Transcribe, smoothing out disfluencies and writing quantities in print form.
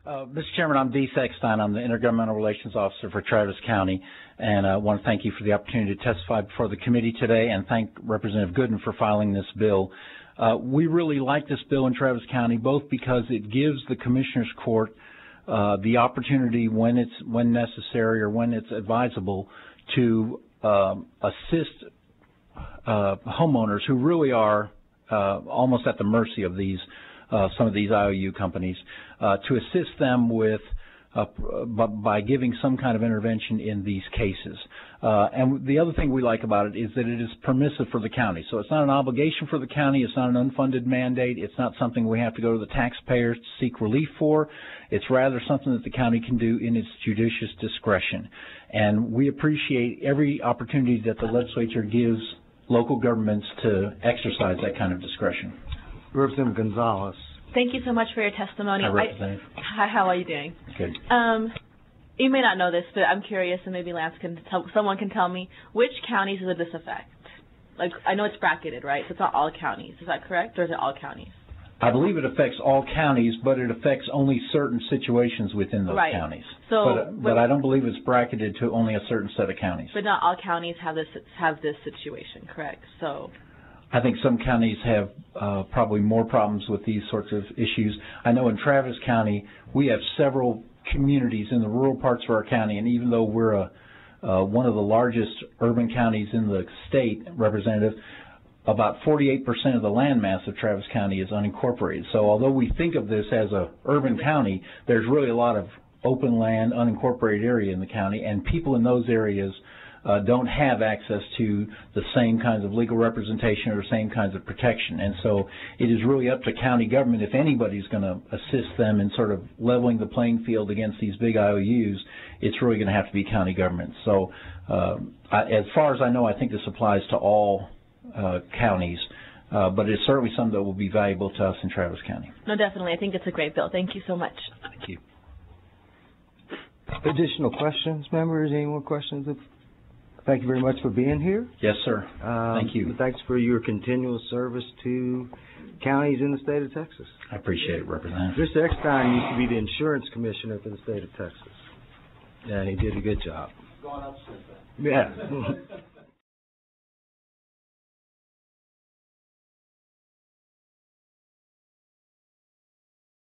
Mr. Chairman, I'm Dee Sechstein. I'm the Intergovernmental Relations Officer for Travis County, and I want to thank you for the opportunity to testify before the committee today and thank Representative Gooden for filing this bill. We really like this bill in Travis County, both because it gives the Commissioners Court the opportunity when necessary or when it's advisable to assist homeowners who really are almost at the mercy of these some of these IOU companies, to assist them with by giving some kind of intervention in these cases. And the other thing we like about it is that it is permissive for the county. So it's not an obligation for the county. It's not an unfunded mandate. It's not something we have to go to the taxpayers to seek relief for. It's rather something that the county can do in its judicious discretion. And we appreciate every opportunity that the legislature gives local governments to exercise that kind of discretion. Representative Gonzalez. Thank you so much for your testimony. Hi, Representative. Hi, how are you doing? Good. You may not know this, but I'm curious, and maybe Lance someone can tell me, which counties does this affect? Like, I know it's bracketed, right? So it's not all counties. Is that correct, or is it all counties? I believe it affects all counties, but it affects only certain situations within those counties. So, but I don't believe it's bracketed to only a certain set of counties. But not all counties have this situation, correct? So I think some counties have probably more problems with these sorts of issues. I know in Travis County we have several communities in the rural parts of our county, and even though we're one of the largest urban counties in the state, Representative, about 48% of the landmass of Travis County is unincorporated. So although we think of this as a urban county, there's really a lot of open land, unincorporated area in the county, and people in those areas don't have access to the same kinds of legal representation or same kinds of protection. And so it is really up to county government, if anybody's going to assist them in sort of leveling the playing field against these big IOUs, it's really going to have to be county government. So as far as I know, I think this applies to all counties, but it's certainly something that will be valuable to us in Travis County. No, definitely. I think it's a great bill. Thank you so much. Thank you. Additional questions, members? Any more questions? Thank you very much for being here. Yes, sir. Thank you. Thanks for your continual service to counties in the state of Texas. I appreciate it, Representative. Mr. Eckstein used to be the insurance commissioner for the state of Texas, and he did a good job. Going up since then. Yeah.